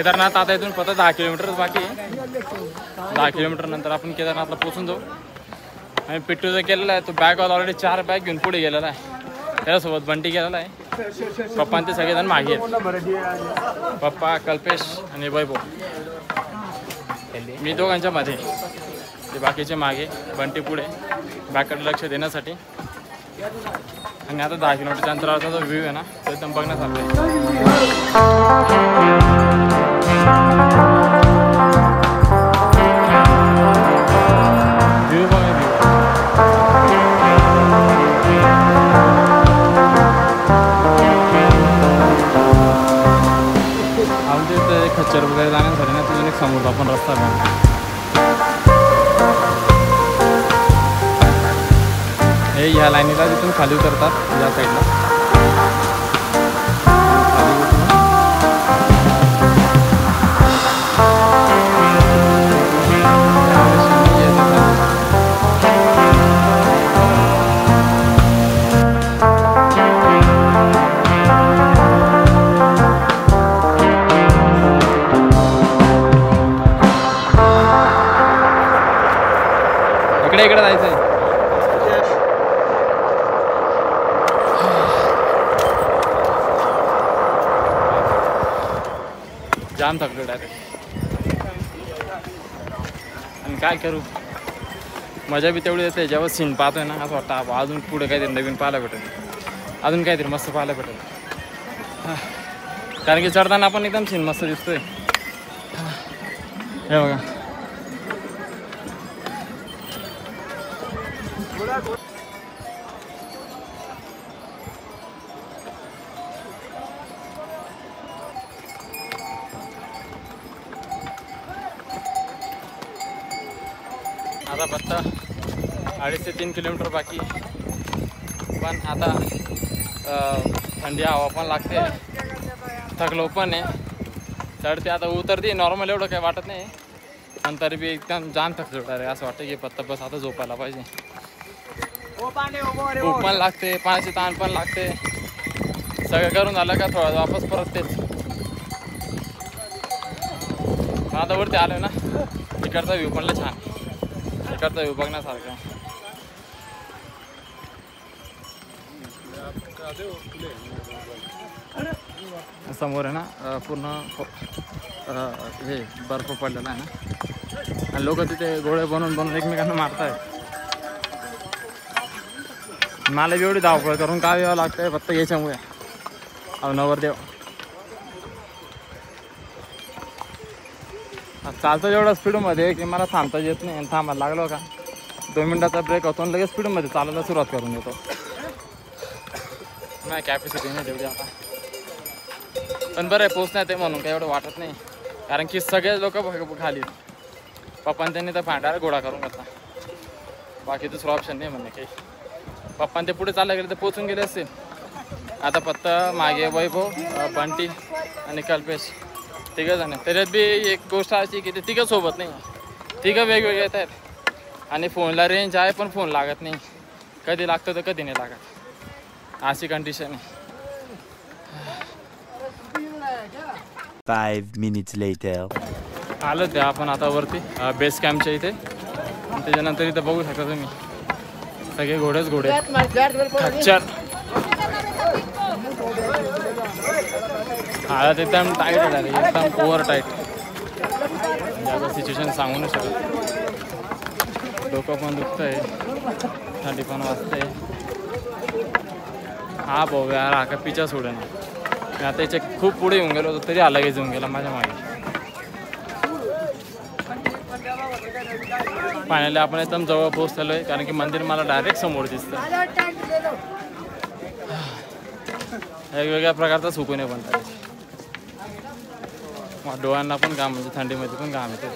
केदारनाथ आता इथून फक्त 10 किलोमीटर बाकी आहे. 10 किलोमीटर नंतर आपण केदारनाथला पोहोचून जाऊ. आणि पिट्टू जो केलेला आहे तो बॅगवाला ऑलरेडी 4 बॅग घेऊन पुढे गेलेला आहे. त्याच्यासोबत बंटी गेलेला आहे. पप्पा ते सगळेजण मागे आहेत. पप्पा, कल्पेश आणि वैभव. मी दोघांच्या मध्ये, ते बाकीचे मागे, बंटी पुढे बॅगकडे लक्ष देण्यासाठी. आणि आता 10 किलोमीटरच्या अंतरावरचा जो व्ह्यू आहे ना तो एकदम बघण्यासारखा आहे. व्ह्यू बघा, व्ह्यू. आमच्या इथे खच्चर वगैरे जाण्यासाठी ना तिथून एक समोर आपण रस्ता आहे. हे ह्या लाईनीला तिथून खाली उतरतात या साईडला. इकडे जायचं आहे. जाम थकलो डायरेक्ट. आणि काय करू, मजा बी तेवढी येते जेव्हा सीन पाहतोय ना. असं वाटतं अजून पुढे काहीतरी नवीन पाहायला भेटेल, अजून काहीतरी मस्त पाहायला भेटेल. कारण की चढताना आपण एकदम सीन मस्त दिसतोय. हे बघा, आता फक्त 2.5 ते 3 किलोमीटर बाकी. पण आता थंडी हवा पण लागते, थकलो पण आहे. चढते आता उतरते नॉर्मल, एवढं काही वाटत नाही. पण तरी बी एकदम जाम थकलो आहे. असं वाटतं की फक्त बस आता झोपायला पाहिजे. भूक पण लागते, पाण्याची ताण पण लागते. सगळं करून झालं का थोडा वापस परत तेच. आता वरती आलो ना, इकडचा व्ह्यू पण लय छान. इकडचा व्ह्यू बघण्यासारखा. समोर आहे ना पूर्ण हे बर्फ पडलेला आहे ना. आणि लोक तिथे गोळे बनवून एकमेकांना मारतायत. मला एवढी धावपळ करून काय यावं लागतंय फक्त याच्यामुळे. नवरदेव चालतं एवढं स्पीडमध्ये की मला थांबता येत नाही. आणि थांबायला लागलो का 2 मिनिटाचा ब्रेक होतो आणि लगेच स्पीडमध्ये चालायला सुरुवात करून देतो. नाही कॅपॅसिटी नाही तेवढी आता. पण बरं आहे पोचण्यात आहे म्हणून काही एवढं वाटत नाही. कारण की सगळे लोक खाली. पप्पान त्यांनी तर भांडायला गोळा करून घेतला. बाकी दुसरं ऑप्शन नाही म्हणणे काही. पप्पान ते पुढे चालले गेले ते पोचून गेले असतील. आता फक्त मागे वैभव, बंटी आणि कल्पेश तिघं जण. त्याच्यात बी एक गोष्ट अशी की ते तिघं सोबत नाही, तिघं वेगवेगळे येत आहेत. आणि फोनला रेंज आहे पण फोन लागत नाही. कधी लागतं तर कधी नाही लागत, अशी कंडिशन आहे. 5 minutes later. आलं ते आपण आता वरती बेस कॅम्पच्या इथे. त्याच्यानंतर इथं बघू शकता तुम्ही सगळे घोडेच घोडे, खच्चर. हालत एकदम टाईट आहे, एकदम ओव्हर टाईट. याचं सिच्युएशन सांगू नाही शकत. डोकं पण दुखतंय, थंडी पण वाजते. हा भाऊ यार हा का पिचा सोडे ना. मी आता याच्या खूप पुढे येऊन गेलो होतो तरी हा लगेच येऊन गेला माझ्या मागे. फायनली आपण एकदम जवळ पोहोचलेलो आहे. कारण की मंदिर मला डायरेक्ट समोर दिसतं. वेगवेगळ्या प्रकारचा सुकून आहे बनतात. डोळ्यांना पण घाम, म्हणजे थंडीमध्ये पण घाम येते.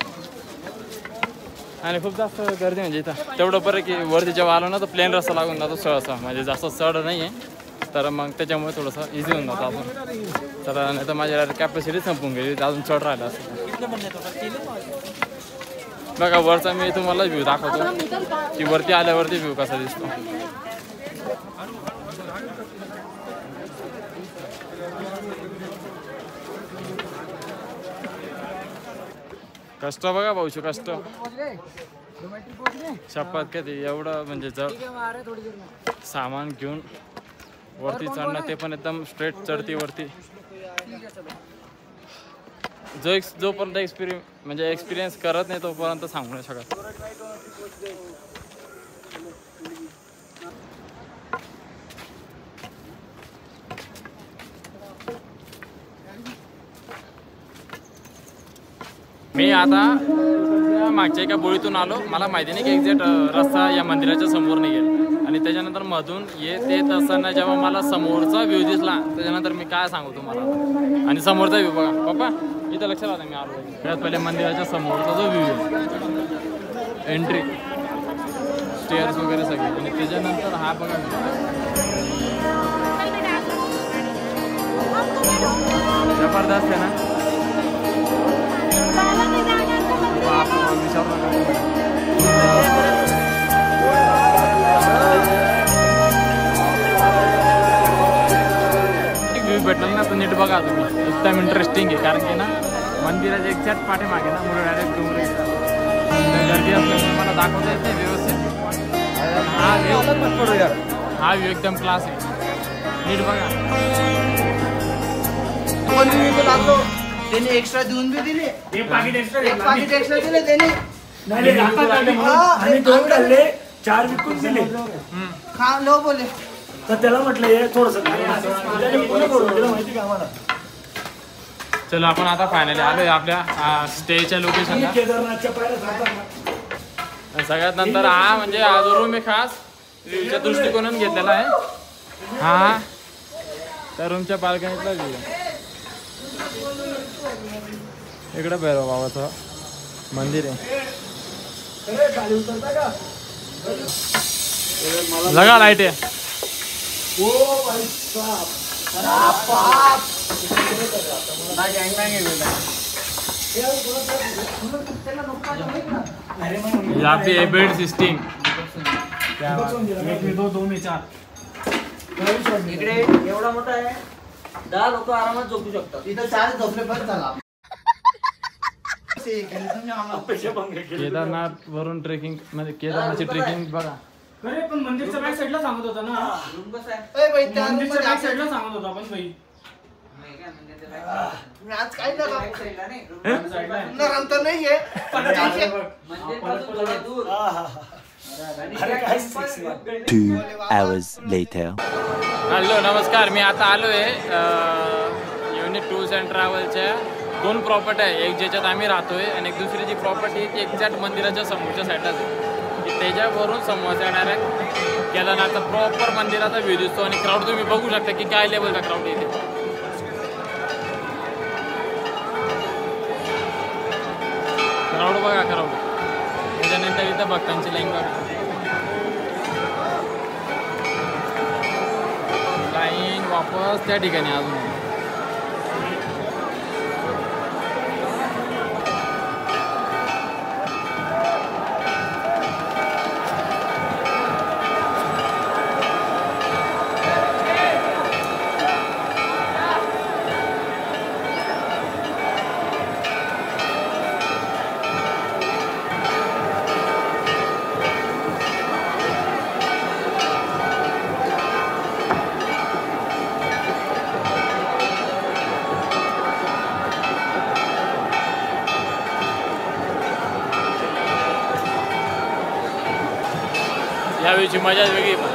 आणि खूप जास्त गर्दी म्हणजे इथं. तेवढं बरं की वरती जेव्हा आलो ना तर प्लेन रस्ता लागून जातो सहसा. म्हणजे जास्त चढ नाही आहे तर मग त्याच्यामुळे थोडंसं इझी होऊन जातं अजून. तर नाही तर माझी कॅपॅसिटी संपून गेली, अजून चढ राहिला असं. बघा वरचा मी तुम्हाला व्ह्यू दाखवतो की वरती आल्यावरती व्ह्यू कसा दिसतो. कष्ट बघा भाऊशू, कष्ट शपथ कधी एवढं म्हणजे सामान घेऊन वरती चढणं, ते पण एकदम स्ट्रेट चढती वरती. जोपर्यंत एक्सपिरियन्स करत नाही तोपर्यंत सांगू नाही शकत. मी आता मागच्या एका बोळीतून आलो. मला माहिती नाही की एक्झॅक्ट रस्ता या मंदिराच्या समोर निघेल. आणि त्याच्यानंतर मधून येत असताना जेव्हा मला समोरचा व्ह्यू दिसला, त्याच्यानंतर मी काय सांगू तुम्हाला. आणि समोरचा व्ह्यू बघा पप्पा, इथं लक्षात राहतं मी आलो. त्यात पहिले मंदिराच्या समोरचा जो व्ह्यू आहे, एंट्री, स्टेअर्स वगैरे सगळे. आणि त्याच्यानंतर हा बघा जबरदस्त आहे ना. व्ह्यू भेटला ना तर नीट बघा तुम्ही, एकदम इंटरेस्टिंग आहे. कारण की ना मंदिराच्या एक्झॅक्ट पाठीमागे ना मुलं डायरेक्ट डोंगरी गर्दी असल्यामुळे मला दाखवता येत नाही व्यवस्थित. हा व्ह्यू एकदम क्लास आहे, नीट बघा. त्याने एक्स्ट्रा देऊन बी दिले, एक पाकिट एक्स्ट्रा दिले त्याने. आणि 2 खाल्ले, 4 विकून दिले. खा लो बोले तर त्याला म्हटलं हे थोडस माहिती का आम्हाला. चलो आपण आता फायनली आलोय आपल्या स्टेच्या लोकेशनला. केदारनाथच्या पायऱ्या सगळ्यात नंतर हा म्हणजे आज रूम मी खास व्ह्यूच्या दृष्टिकोनातून घेतलेला आहे. हा त्या रूमच्या बाल्कनीतला व्ह्यू. इकडं भैरव बाबाचं मंदिर आहे. लगा लाईट आहे. यहाँ पे बेड सिस्टम इकडे एवढा मोठा आहे, 10 लोक आरामात झोपू शकतात. इथं 4 झोपले पण झाला. केदारनाथ वरून ट्रेकिंग म्हणजे केदारनाथची ट्रेकिंग बघा. अरे पण मंदिरच्या बॅक साईडला सांगत होता ना. रूम कसा आहे? ए भाई त्या मंदिरच्या बॅक साईडला सांगत होता पण भाई. मी आज काय ना बॅक साईडला नाही, रूम साईडला आहे. नंतर नाही आहे. मंदिरापासून थोडा दूर. अरे काय 2 hours later. हॅलो नमस्कार, मी आता आलो आहे युनिट टूर्स अँड ट्रॅव्हलच्या 2 प्रॉपर्टी आहे. एक ज्याच्यात आम्ही राहतोय आणि एक दुसरी जी प्रॉपर्टी ती एक्झॅक्ट मंदिराच्या समोरच्या साईडलाच आहे. त्याच्यावरून समोरच्या डायरेक्ट केदारनाथचा प्रॉपर मंदिराचा व्ह्यू दिसतो. आणि क्राऊड तुम्ही बघू शकता की काय लेवलचा क्राऊड इथे. क्राऊड बघा, क्राऊड. त्याच्यानंतर इथं भक्तांची लाईन बघा. लाईन वापस त्या ठिकाणी अजून. यावेळीची मजाच वेगळी. पण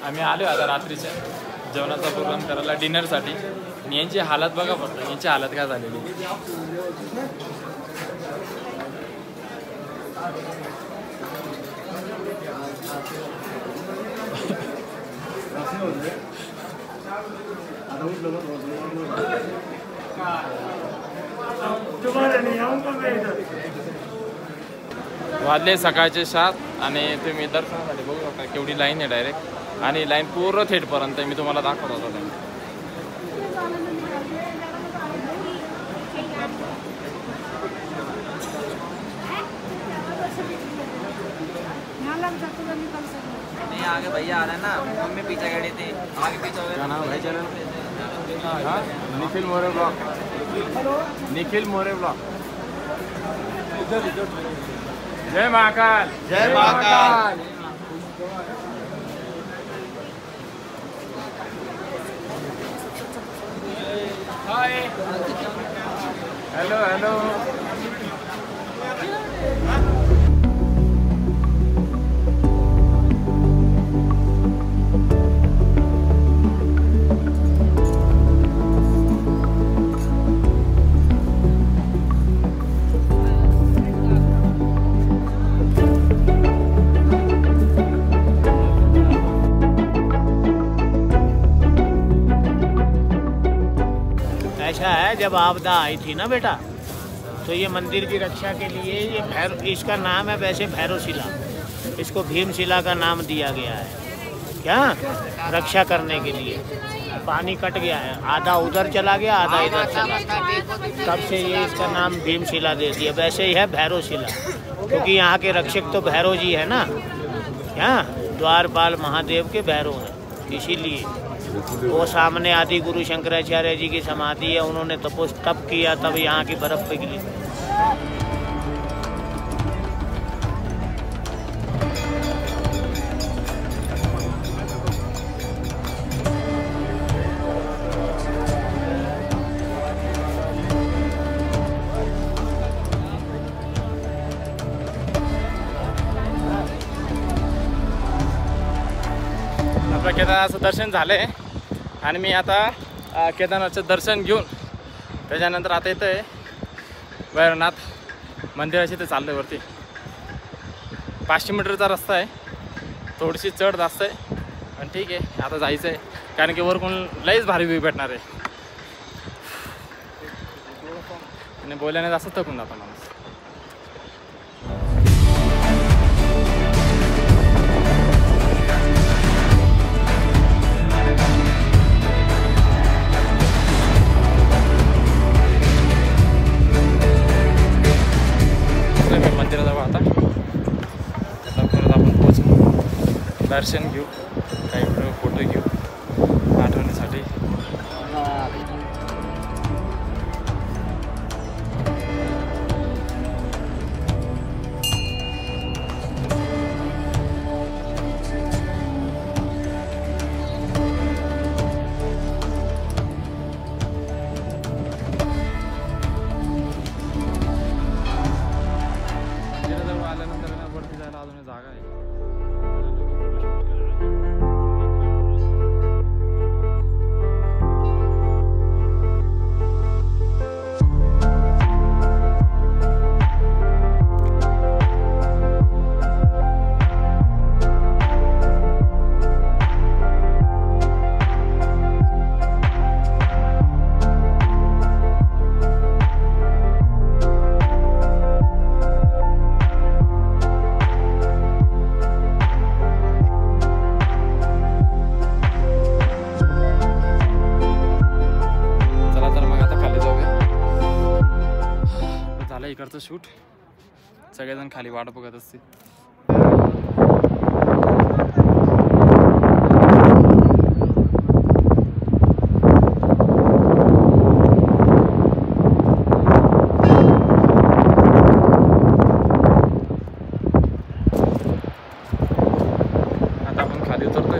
आम्ही आलो आता रात्रीच्या जेवणाचा प्रोग्राम करायला डिनरसाठी. आणि यांची हालत बघा फक्त, यांची हालत काय झालेली. वाजले सकाळचे 7 आणि तुम्ही दर्शनासाठी बघू शकता केवढी लाईन आहे डायरेक्ट. आणि लाईन पूर्ण थेटपर्यंत मी तुम्हाला दाखवत होतो. लाईन नहीं आगे भैया आ रहा है ना, मम्मी पीछे खड़ी थी, आगे पीछे क्या नाम भाई channel? Nikhil More blog. Nikhil More blog. जय महाकाल। जय महाकाल। हाय। Hello hello. ऐसा है, जब आपदा आई थी ना बेटा, तो ये मंदिर की रक्षा के लिए ये इसका नाम है वैसे भैरवशिला, इसको भीमशिला का नाम दिया गया है। क्या रक्षा करने के लिए पानी कट गया है, आधा उधर चला गया आधा इधर चला गया, तब से ये इसका नाम भीमशिला दे दिया। वैसे ही है भैरवशिला, क्योंकि यहाँ के रक्षक तो भैरव जी है ना, क्या द्वारपाल महादेव के भैरव हैं, इसीलिए वो सामने आदि गुरु शंकराचार्य जी की समाधि है, उन्होंने तप किया, तब यहाँ की बर्फ पिघली। आपलं केदारनाथचं दर्शन झालंय आणि मी आता केदारनाथचं दर्शन घेऊन त्याच्यानंतर आता येतं आहे वैरनाथ मंदिराशी ते चाललं वरती। 500 मीटरचा रस्ता आहे, थोडीशी चढ जास्त आहे, पण ठीक आहे आता जायचं आहे, कारण की वरकून लईच भारी व्ह्यू भेटणार आहे आणि बोलल्याने जास्त थकून जातो माणूस। मंदिराजवळ आता लवकरच आपण पोहोचू, दर्शन घेऊ, काही फोटो घेऊ आठवणीसाठी। इकडचं शूट सगळेजण खाली वाट बघत असतील। आता आपण खाली उतरतोय।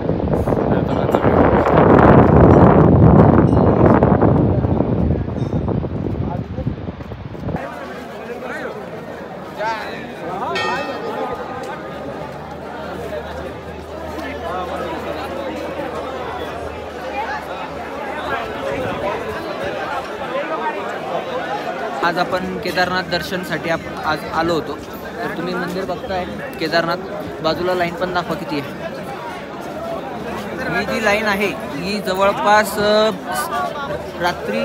आज आपण केदारनाथ दर्शनसाठी आज आलो होतो, तर तुम्ही मंदिर बघताय केदारनाथ, बाजूला लाईन पण दाखवा किती आहे। ही जी लाईन आहे ही जवळपास रात्री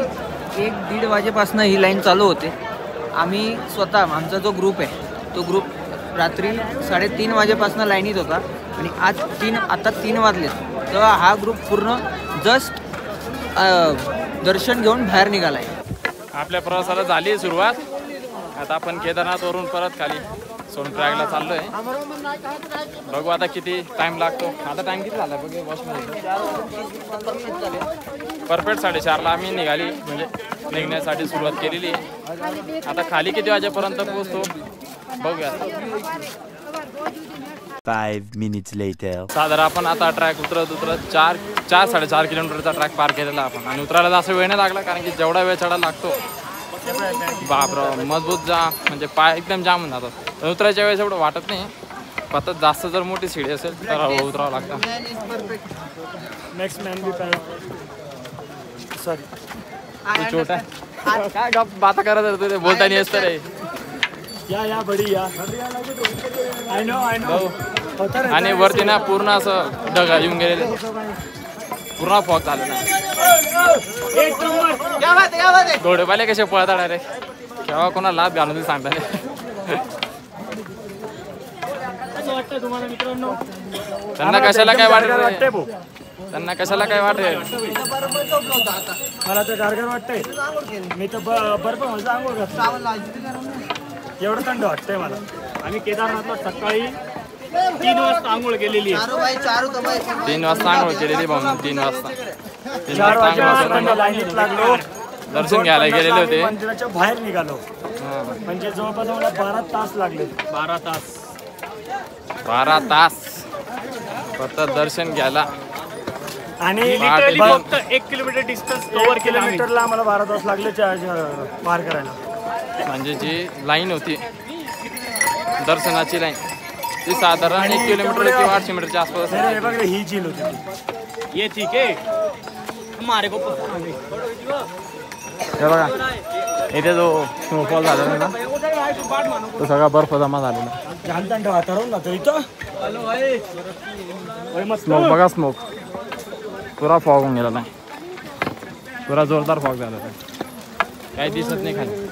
1-1:30 वाजेपासून ही लाईन चालू होते। आम्ही स्वतः आमचा जो ग्रुप आहे तो ग्रुप रात्री 3:30 वाजेपासून लाईनीत होता आणि आता 3 वाजले तेव्हा हा ग्रुप पूर्ण जस्ट दर्शन घेऊन बाहेर निघाला आहे। आपल्या प्रवासाला झाली सुरुवात। आता आपण केदारनाथवरून परत खाली सोनप्रयागला चाललोय. बघू आता किती टाइम लागतो. आता टाइम किती झाला बघ वॉशमध्ये. परफेक्ट 4:30ला आम्ही निघाली म्हणजे निघण्यासाठी सुरुवात केलेली आहे. आता खाली किती वाजेपर्यंत पोहोचतो बघूया. 5 minutes later. साधारण आपण आता ट्रॅक उतरत 4-4.5 किलोमीटरचा ट्रॅक पार केलेला आपण. आणि उतरायला जास्त वेळ नाही लागला कारण की जेवढा वेळ चढायला लागतो बापरा मजबूत म्हणजे पाय एकदम जाम होऊन जातात. उतरायच्या वेळेस एवढं वाटत नाही. फक्त जास्त जर मोठी शिडी असेल तर उतरावं लागतं. नेक्स्ट मॅन भी सॉरी छोटा काय गप बाता करत तुझे बोलता नाही असतं रे. या बडी या आय नो आणि वरती ना पूर्ण असं ढगा येऊन गेलेले. पूर्ण फॉग झालं ना. घोडेपाले कसे पळतात रे केव्हा कोणाला लाभ घालून सांगता नाही. वाटतं तुम्हाला मित्रांनो त्यांना कशाला काय वाटत. त्यांना कशाला काय वाटेल. मला तर गारगार वाटतंय. मी तर बर्फ माझं आंघोळ करतो. एवढं थंड वाटतंय मला. आम्ही केदारनाथला सकाळी 3 वाजता आंघोळ केलेली आहे. 3 वाजता आंघोळ केलेली भाऊ. 3 वाजता 4 वाजता लाईनीत लागलो. दर्शन घ्यायला गेलेले होते. मंदिराच्या बाहेर निघालो म्हणजे जवळपास मला 12 तास लागले. 12 तास फक्त दर्शन घ्यायला. आणि फक्त 1 किलोमीटर डिस्टन्स कव्हर किलोमीटरला आम्हाला 12 तास लागले पार करायला. म्हणजे जी लाईन होती दर्शनाची लाईन ती साधारण 1 किलोमीटर किंवा 800 मीटरच्या आसपास. बघ ही झील होती. ये ठीक आहे मारे को हे बघा इथे जो स्नोफॉल झालेला ना तो सगळा बर्फ जमा झालेला. छान थंड वातावरण ना इथं. स्मोक बघा स्मोक पुरा फॉग होऊन गेला नाही. पुरा जोरदार फॉग झाला काही दिसत नाही खाली.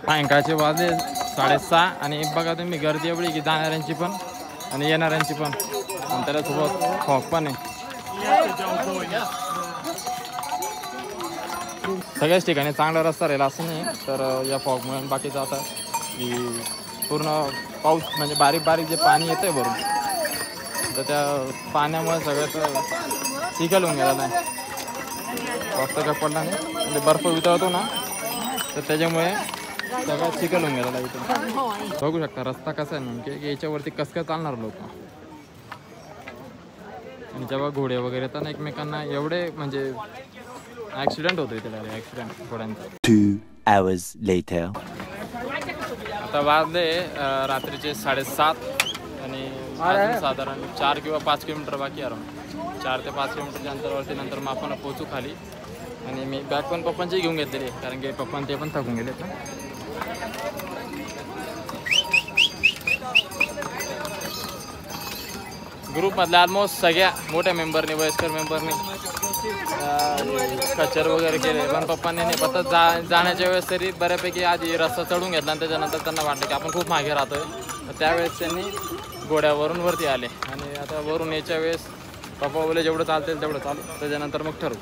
सायंकाळचे वाजले 6:30 आणि बघा तुम्ही गर्दी एवढी की जाणाऱ्यांची पण आणि येणाऱ्यांची पण. आणि त्याच्यासोबत फॉग पण आहे. सगळ्याच ठिकाणी चांगला रस्ता राहिला असं नाही तर या फॉगमुळे बाकीचं आता की पूर्ण पाऊस म्हणजे बारीक बारीक जे पाणी येतंय भरून तर त्या पाण्यामुळे सगळ्यात चिखल होऊन गेला नाही. फक्त काय पडला नाही म्हणजे बर्फ वितळतो ना तर त्याच्यामुळे सगळं चिखल होऊन गेला इथे. बघू शकता रस्ता कसा आहे नेमके की याच्यावरती कसं काय चालणार लोक. आणि जेव्हा घोडे वगैरे येतात एकमेकांना एवढे म्हणजे ॲक्सिडेंट होतो इथे ॲक्सिडेंट घोड्यांचा. 2 hours later. आता वाजले रात्रीचे 7:30 आणि अजून साधारण 4 किंवा 5 किलोमीटर बाकी आहे. 4 ते 5 किलोमीटरच्या अंतरावरती नंतर मग आपण पोहोचू खाली. आणि मी बॅग पण पप्पांची घेऊन घेतलेली कारण की पप्पा ते पण थकून गेले ना. ग्रुपमधल्या ऑलमोस्ट सगळ्या मोठ्या मेंबरनी वयस्कर मेंबरनी कचर वगैरे केले पण पप्पांनी नाही. फक्त जाण्याच्या वेळेस तरी बऱ्यापैकी आधी रस्ता चढून घेतला आणि त्याच्यानंतर त्यांना वाटलं की आपण खूप मागे राहतोय. त्यावेळेस त्यांनी घोड्यावरून वरती आले आणि आता वरून यायच्या वेळेस पप्पा बोले जेवढं चालतील तेवढं चालू त्याच्यानंतर मग ठरवू.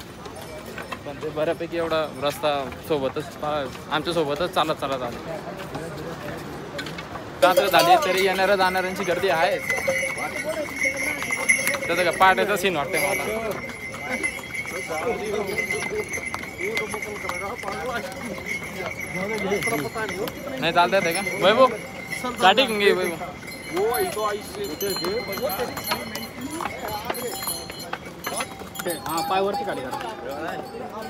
पण ते बऱ्यापैकी एवढा रस्ता सोबतच आमच्यासोबतच चालत आले. रात्र झाली तरी येणाऱ्या जाणाऱ्यांची गर्दी आहे. त्याचं का पाट्याचा सीन वाटतंय मला. नाही चालता येते का वैभव गाठी घेऊन घे वैभव. पाय वरती काढ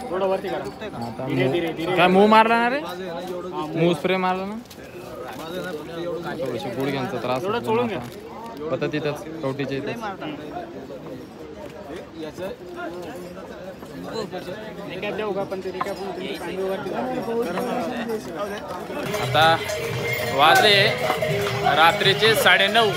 थोडं वरती काढ. काय मूव मारला ना रे. मूव स्प्रे मारला ना. थोडीशी गुडघ्यांचा त्रास होता तिथंच कवटीच्या इथे. आता वाजले रात्रीचे 9:30.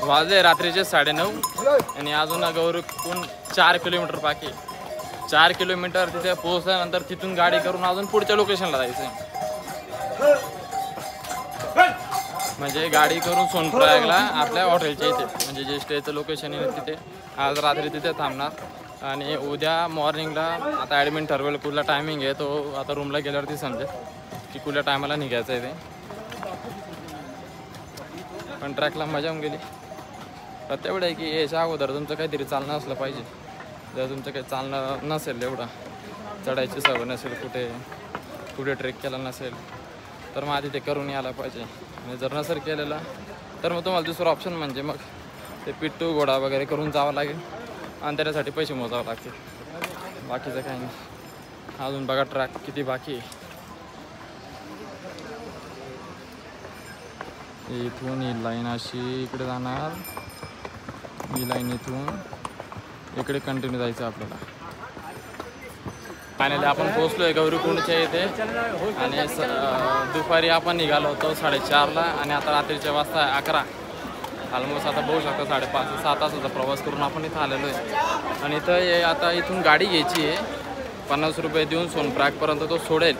वाजले रात्रीचे 9:30 आणि अजून गौरीकुंड 4 किलोमीटर बाकी. 4 किलोमीटर तिथे पोहोचल्यानंतर तिथून गाडी करून अजून पुढच्या लोकेशनला जायचं. म्हणजे गाडी करून सोनप्रयागला आपल्या हॉटेलच्या इथे म्हणजे जे स्टेचं लोकेशन आहे तिथे आज रात्री तिथे थांबणार आणि उद्या मॉर्निंगला आता ॲडमिट ठरवेल कुठला टायमिंग आहे तो आता रूमला गेल्यावरती समजेल की कुठल्या टायमाला निघायचं आहे ते. पण ट्रॅकला मजा येऊन गेली. तर तेवढं आहे की याच्या अगोदर तुमचं काहीतरी चालणं असलं पाहिजे. जर तुमचं काही चालणं नसेल एवढं चढायची सवय नसेल कुठे ट्रेक केला नसेल तर मग आधी ते करून यायला पाहिजे. आणि जर नसेल केलेलं तर मग तुम्हाला दुसरं ऑप्शन म्हणजे मग ते पिट्टू घोडा वगैरे करून जावं लागेल आणि त्याच्यासाठी पैसे मोजावं लागतील. बाकीचं काही नाही. अजून बघा ट्रॅक किती बाकी आहे. इथून ही लाईन अशी इकडे जाणार. ही लाईन इथून इकडे कंटिन्यू जायचं आपल्याला. फायनली आपण पोहोचलो आहे गौरीकुंडच्या इथे आणि दुपारी आपण निघालो होतो 4:30ला आणि आता रात्रीच्या वाजता 11. ऑलमोस्ट आता बघू शकता 5.5 ते 6 तासाचा प्रवास करून आपण इथं आलेलो आहे. आणि इथं आता इथून गाडी घ्यायची आहे. 50 रुपये देऊन सोनप्रयागपर्यंत तो सोडेल.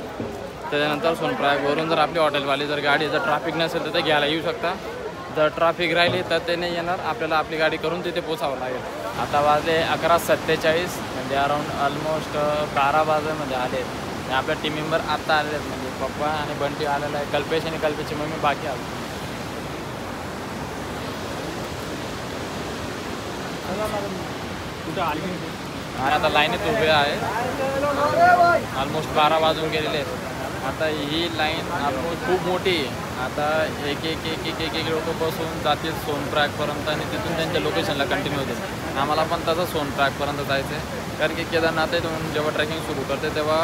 त्याच्यानंतर सोनप्रयागवरून जर आपली हॉटेलवाली जर गाडी जर ट्रॅफिक नसेल तर ते घ्यायला येऊ शकता. जर ट्रॅफिक राहिली तर ते नाही येणार. आपल्याला आपली गाडी करून तिथे पोचावं लागेल. आता वाजले 11:47 म्हणजे अराऊंड ऑलमोस्ट 12 वाजेमध्ये आले. आणि आपल्या टीम मेंबर आत्ता आले आहेत म्हणजे पप्पा आणि बंटी आलेला आहे. कल्पेश आणि कल्पेशची मम्मी बाकी आली. कुठं आली आणि आता लाईनीत उभे आहे. ऑलमोस्ट 12 वाजून गेलेले आहेत. आता ही लाईन ऑलमोस्ट खूप मोठी आहे. आता एक लोक बसून जातील सोनप्रयागपर्यंत आणि तिथून त्यांच्या लोकेशनला कंटिन्यू होतील. आम्हाला पण तसं सोनप्रयागपर्यंत जायचं आहे कारण की केदारनाथ इथून जेव्हा ट्रेकिंग सुरू करते तेव्हा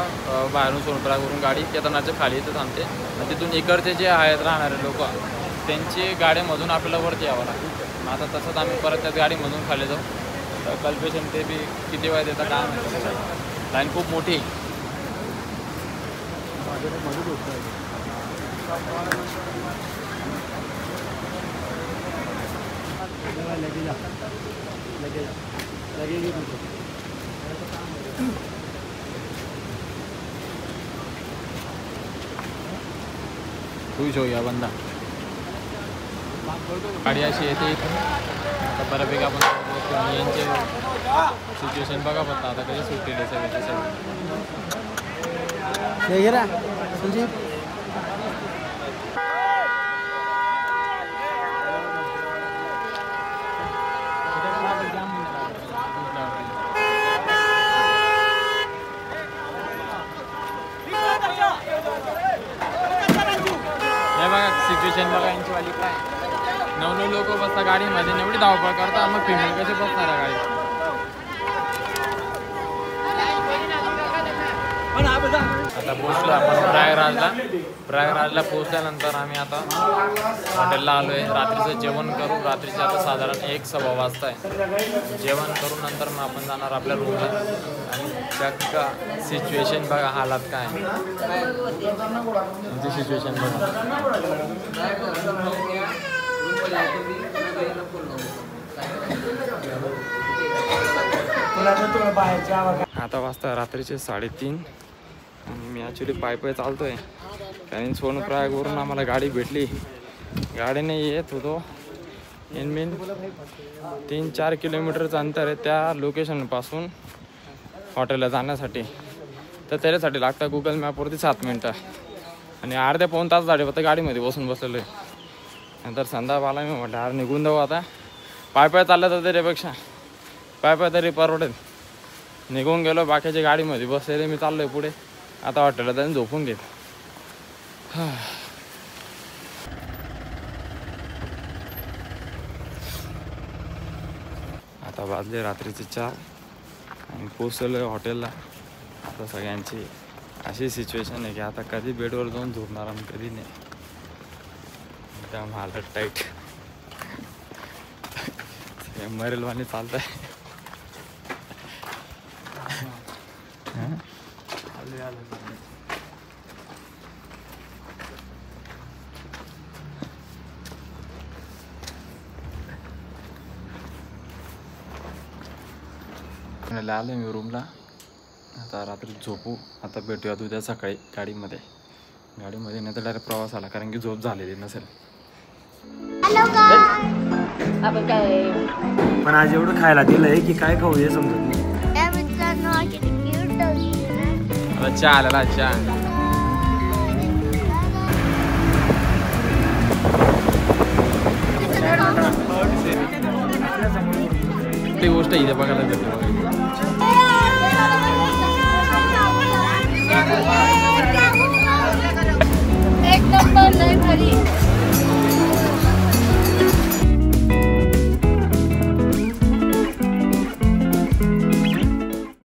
बाहेरून सोनप्रयागवरून गाडी केदारनाथच्या खाली इथं थांबते. तिथून इकडचे जे आहेत राहणारे लोक त्यांची गाडीमधून आपल्याला वरती यावं लागतं. आता तसंच आम्ही परत त्या गाडीमधून खाली जाऊ. तर कल्पेशन ते बी किती वेळ देतात काय माहिती. लाईन खूप मोठी खुश हो या बंदा. गाडी अशी येते इथून. आता बऱ्यापैकी आपण यांचे सिच्युएशन बघा फक्त आता कधी सुट्टी द्यायचं संजीव. हे बघा सिच्युएशन बघा यांची वाली काय. 9 लोक बसता गाडीमध्ये एवढी धावपळ करतात मग फिमेल कसे बसणार आहे गाडी. आता पोहोचलो आपण प्रयागराजला पोहोचल्यानंतर आम्ही आता हॉटेलला आलो आहे. रात्रीचं जेवण करू. रात्रीचे आता साधारण 1-1:15 वाजता आहे. जेवण करून नंतर मग आपण जाणार आपल्या रूमला. आणि चक्का सिच्युएशन बघा हालात काय म्हणजे सिच्युएशन बघा. आता वाजता रात्रीचे 3:30 आणि मी ॲक्च्युली पाय चालतो आहे कारण सोनप्रयागवरून आम्हाला गाडी भेटली. गाडीने येत होतो. इन 3-4 किलोमीटरचं अंतर आहे त्या लोकेशनपासून हॉटेलला जाण्यासाठी. तर त्याच्यासाठी लागतं गुगल मॅपवरती 7 मिनटं आणि अर्ध्या-पाऊण तास झाले फक्त गाडीमध्ये बसून बसलेलो आहे. नंतर संध्याकाळला मी म्हटलं अरे निघून जाऊ आता. पाय चाललं तर त्याच्यापेक्षा पाय तरी परवडेल. निघून गेलो. बाकीच्या गाडीमध्ये बसलेले मी चाललो आहे पुढे. आता हॉटेलला जाऊन झोपून घेत. आता वाजले रात्रीचे 4 आणि पोचलो हॉटेलला. आता सगळ्यांची अशी सिच्युएशन आहे की आता कधी बेडवर जाऊन झोपणार आणि कधी नाही. एकदम हालत टाईट. मरेलवाणी चालत आहे. आलो मी रूमला. आता रात्री झोपू. आता भेटूयात उद्या सकाळी गाडीमध्ये नाही तर डायरेक्ट प्रवास आला, कारण की झोप झालेली नसेल. पण आज एवढं खायला दिलंय की काय खाऊ हे समजत नाही. आता चहा आलेला चहा. ती गोष्ट इथे बघायला भेटते.